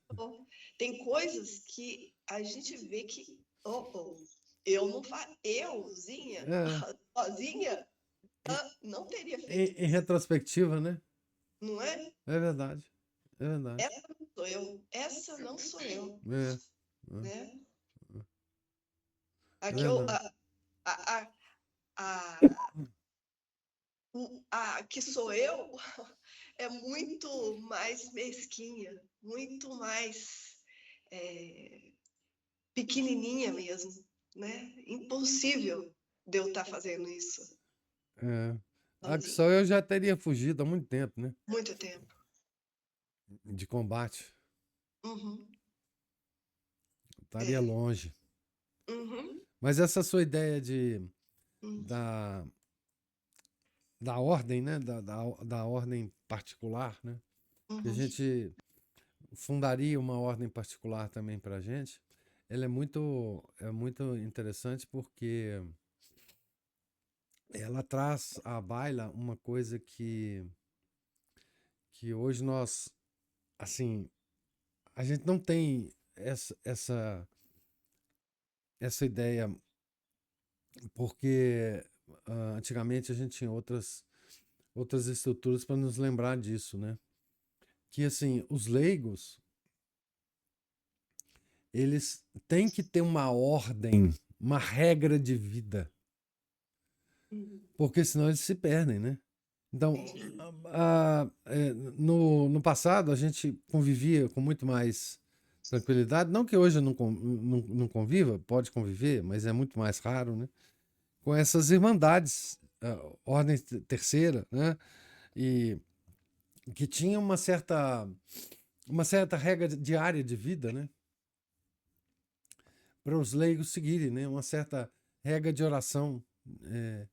Tem coisas que a gente vê que, eu não faço, euzinha, é, sozinha, em, não teria feito em isso, retrospectiva, né? não é? É verdade. É verdade. Essa não sou eu, essa não sou eu, É, é, né? é Aqui eu, verdade. a, a, a, a que sou eu é muito mais mesquinha, muito mais é, pequenininha mesmo, né? Impossível de eu estar fazendo isso É. A que só sozinha. eu já teria fugido há muito tempo, né? Muito tempo. De combate. Uhum. Estaria É. longe. Uhum. Mas essa sua ideia Uhum. da, da ordem, né? Da ordem particular, né? Que a Uhum. gente fundaria uma ordem particular também para a gente. Ela é muito interessante porque ela traz à baila uma coisa que hoje nós, assim, a gente não tem essa ideia, porque antigamente a gente tinha outras estruturas para nos lembrar disso, né? Que, assim, os leigos, eles têm que ter uma ordem, uma regra de vida, Uhum. porque senão eles se perdem, né? Então, Entendi. no passado, a gente convivia com muito mais tranquilidade. Não que hoje eu não conviva, pode conviver, mas é muito mais raro, né? com essas irmandades, ordem terceira, né? E que tinha uma certa regra diária de vida, né? Para os leigos seguirem, né? Uma certa regra de oração, é,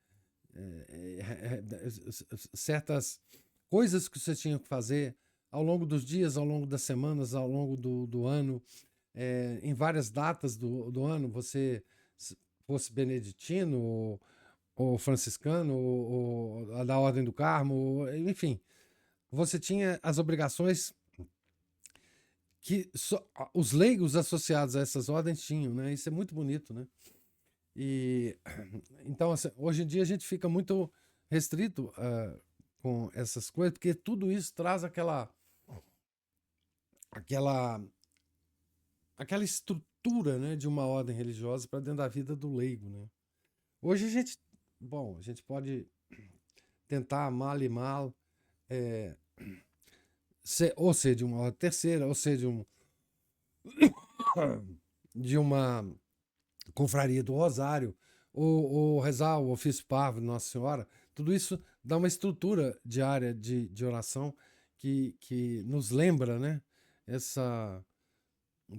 certas coisas que você tinha que fazer ao longo dos dias, ao longo das semanas, ao longo do ano, em várias datas do ano, você fosse beneditino ou franciscano ou da Ordem do Carmo, enfim, você tinha as obrigações que os leigos associados a essas ordens tinham, né? Isso é muito bonito, né? E então, assim, hoje em dia a gente fica muito restrito com essas coisas, porque tudo isso traz aquela estrutura, né, de uma ordem religiosa para dentro da vida do leigo, né? Hoje a gente pode tentar mal e mal, ou ser de uma ordem terceira, ou ser de uma confraria do Rosário, ou rezar o ofício parvo de Nossa Senhora. Tudo isso dá uma estrutura diária de oração que nos lembra, né?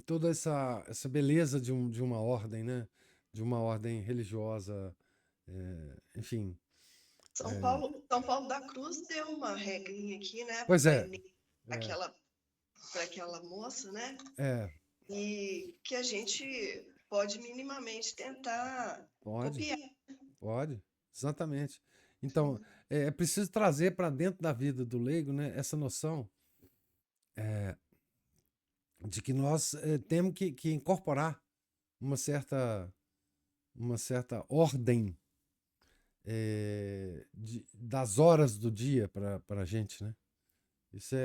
Toda essa beleza de uma ordem, né? De uma ordem religiosa, enfim. São Paulo da Cruz deu uma regrinha aqui, né, Pois para é, é, aquela moça, né? é, E que a gente pode minimamente tentar pode, copiar. pode, exatamente. Então, é preciso trazer para dentro da vida do leigo, né, essa noção de que nós temos que incorporar uma certa ordem das horas do dia para a gente, né? Isso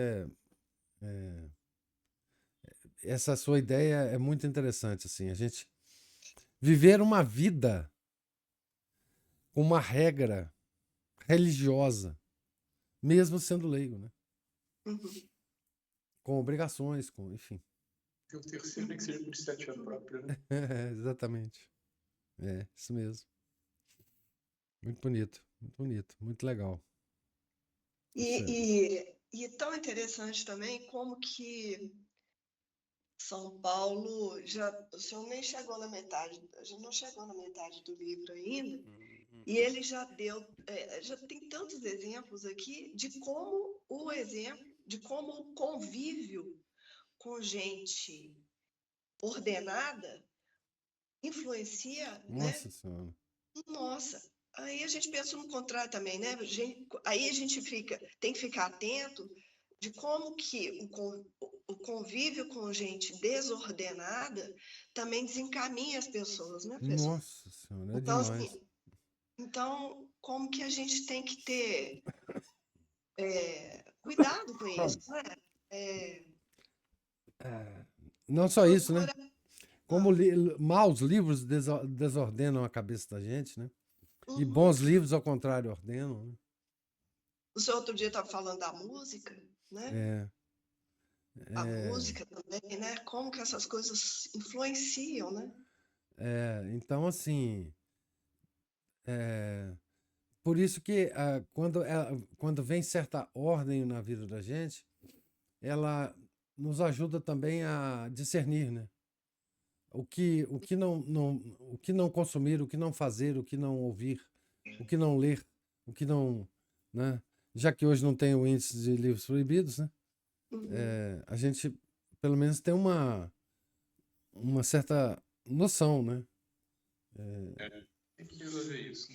essa sua ideia é muito interessante, assim, a gente viver uma vida com uma regra religiosa, mesmo sendo leigo, né? Uhum. Com obrigações, enfim. E o terceiro tem que ser por iniciativa própria, né? Exatamente. É, isso mesmo. Muito bonito, muito legal. E tão interessante também como que São Paulo o senhor nem chegou na metade, já não chegou na metade do livro ainda, e ele já já tem tantos exemplos aqui de como o convívio com gente ordenada influencia, né? Nossa Senhora. Nossa, aí a gente pensa no contrário também, né? Aí a gente tem que ficar atento de como que o convívio com gente desordenada também desencaminha as pessoas, né, professor? Nossa Senhora, é Então, demais. assim, como que a gente tem que ter cuidado com isso, né? Não só isso, né? Procurar. Como maus livros desordenam a cabeça da gente, né? E Uhum. bons livros, ao contrário, ordenam, né? O senhor outro dia estava falando da música, né? A música também, né? Como que essas coisas influenciam, né? Então, assim, por isso que quando vem certa ordem na vida da gente, ela nos ajuda também a discernir, né? O que não consumir, o que não fazer, o que não ouvir, o que não ler, o que não, né? Já que hoje não tem o índice de livros proibidos, né? A gente pelo menos tem uma certa noção, né? Tem que resolver isso.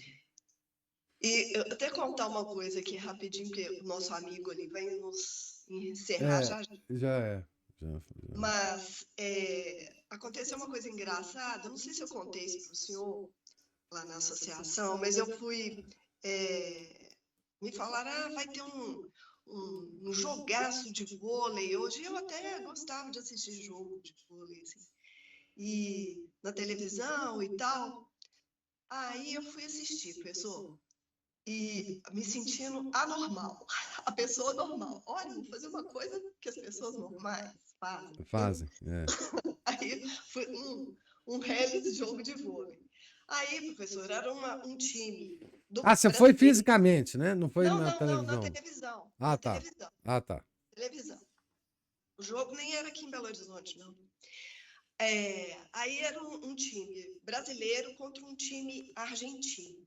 E eu até contar uma coisa aqui rapidinho, porque o nosso amigo ali vai nos encerrar já. Já. Mas aconteceu uma coisa engraçada, não sei se eu contei isso para o senhor lá na associação, mas eu fui. Me falaram, vai ter um jogaço de vôlei hoje. Eu até gostava de assistir jogo de vôlei, assim, e na televisão e tal. Aí eu fui assistir, professor, e me sentindo anormal, a pessoa normal. Olha, vou fazer uma coisa que as pessoas normais fazem. Fazem, Aí foi um reality jogo de vôlei. Aí, professor, era um time do Ah, você foi brasileiro. fisicamente, né? Não foi Não, na não, não, na televisão. televisão. Ah, Na tá. televisão. Ah, tá. Televisão. O jogo nem era aqui em Belo Horizonte, não. Aí era um time brasileiro contra um time argentino.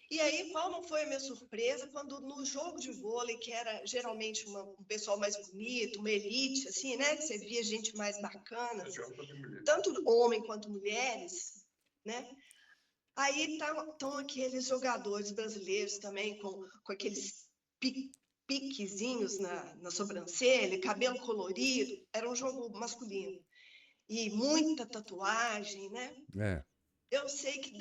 E aí, qual não foi a minha surpresa quando no jogo de vôlei, que era geralmente um pessoal mais bonito, uma elite, assim, né? Que você via gente mais bacana, tanto homem quanto mulheres, né? Aí estão aqueles jogadores brasileiros também com aqueles piquezinhos na sobrancelha, cabelo colorido. Era um jogo masculino. E muita tatuagem, né? É. Eu sei que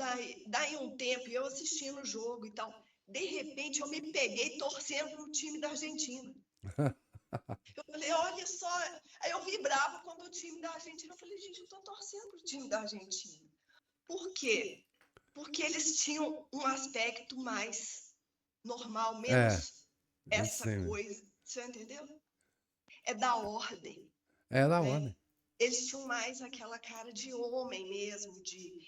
daí um tempo, eu assistindo o jogo e tal, de repente eu me peguei torcendo no time da Argentina. Eu falei, olha só. Aí eu vibrava quando o time da Argentina. Eu falei, gente, eu tô torcendo pro time da Argentina. Por quê? Porque eles tinham um aspecto mais normal, menos essa Sim. coisa. Você entendeu? É da ordem, É da né? ordem. Eles tinham mais aquela cara de homem mesmo, de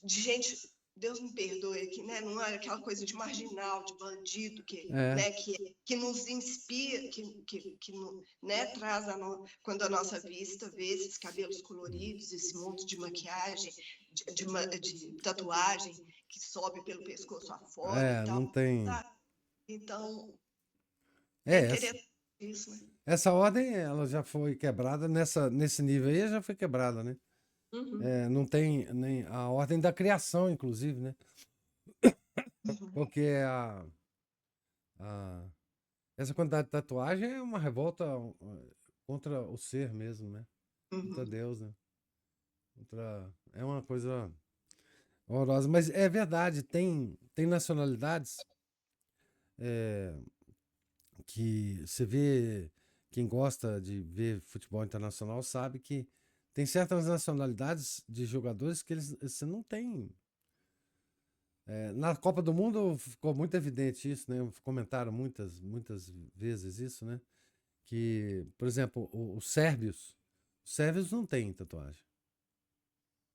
gente, Deus me perdoe aqui, né? Não é aquela coisa de marginal, de bandido né? que nos inspira, né? Traz quando a nossa vista vê esses cabelos coloridos, esse monte de maquiagem, de tatuagem que sobe pelo pescoço afora e tal. Não tem. Tá? Então, É, interessante isso, né? essa ordem, ela já foi quebrada, nesse nível aí já foi quebrada, né? Uhum. Não tem nem a ordem da criação, inclusive, né? Porque essa quantidade de tatuagem é uma revolta contra o ser mesmo, né? Contra Uhum. Deus, né? É uma coisa horrorosa. Mas é verdade, tem nacionalidades que você vê, quem gosta de ver futebol internacional sabe que tem certas nacionalidades de jogadores que você não tem. Na Copa do Mundo ficou muito evidente isso, né? Comentaram muitas vezes isso, né? Que, por exemplo, os sérvios não têm tatuagem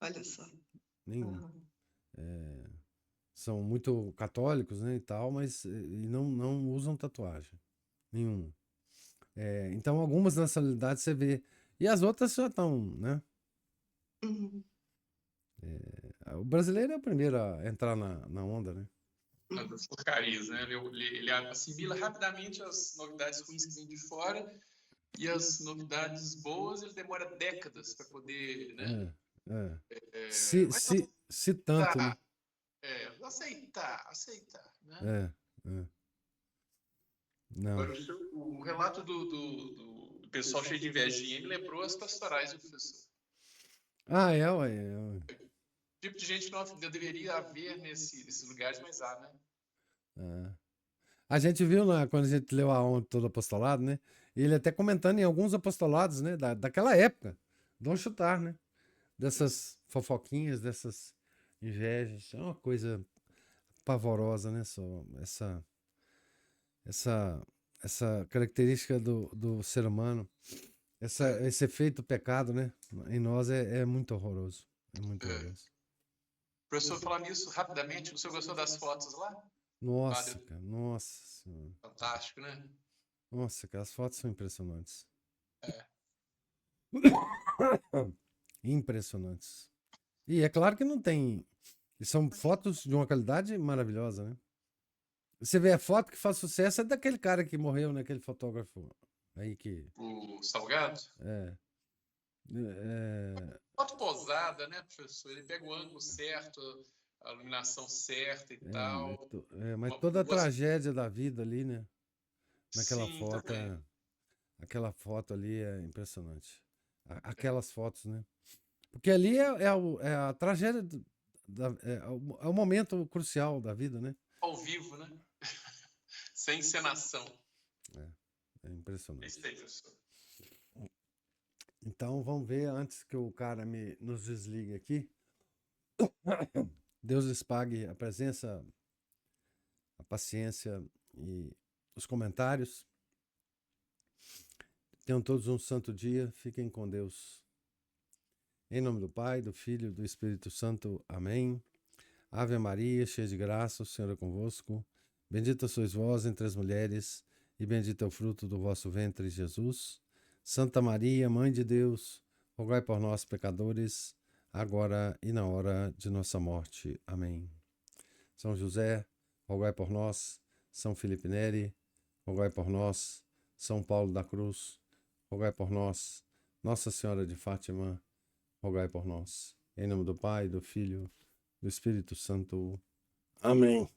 Olha só. nenhuma. Uhum. São muito católicos, né, e tal, mas e não usam tatuagem nenhuma. Então, algumas nacionalidades você vê. E as outras já estão, né? Uhum. O brasileiro é o primeiro a entrar na onda, né? Das porcarias, né? Ele assimila rapidamente as novidades ruins que vêm de fora e as novidades boas ele demora décadas para poder, né? Mas Se tanto, né? aceitar, né? É, é. Não. Agora, o relato do pessoal cheio de invejinha me lembrou as pastorais do professor. Ah, ué. Tipo de gente que não deveria haver nesses lugares, mas há, né? É. A gente viu quando a gente leu a onda todo apostolado, né? Ele até comentando em alguns apostolados, né? Daquela época. Dom Chutar, né? Dessas fofoquinhas, dessas invejas. É uma coisa pavorosa, né? Essa característica do ser humano. Esse efeito pecado, né? Em nós é muito horroroso. É muito horroroso. Professor, falando nisso rapidamente, o senhor gostou das fotos lá? Nossa, cara. Nossa Senhora. Fantástico, né? Nossa, cara. As fotos são impressionantes. É. Impressionantes. E é claro que não tem. São fotos de uma qualidade maravilhosa, né? Você vê a foto que faz sucesso é daquele cara que morreu, né? Aquele fotógrafo aí que. O Salgado? É. Foto posada, né, professor? Ele pega o ângulo certo, a iluminação certa e tal. Mas toda a tragédia da vida ali, né? Naquela Sim, foto. também. Aquela foto ali é impressionante. Aquelas fotos, né? Porque ali é a tragédia, é o momento crucial da vida, né? Ao vivo, né? Sem encenação. É impressionante. Isso aí, professor. Então vamos ver antes que o cara nos desligue aqui. Deus lhes pague a presença, a paciência e os comentários. Tenham todos um santo dia. Fiquem com Deus. Em nome do Pai, do Filho e do Espírito Santo. Amém. Ave Maria, cheia de graça, o Senhor é convosco. Bendita sois vós entre as mulheres, e bendito é o fruto do vosso ventre, Jesus. Santa Maria, Mãe de Deus, rogai por nós, pecadores, agora e na hora de nossa morte. Amém. São José, rogai por nós. São Felipe Neri, rogai por nós. São Paulo da Cruz, rogai por nós. Nossa Senhora de Fátima, rogai por nós. Em nome do Pai, do Filho, do Espírito Santo. Amém.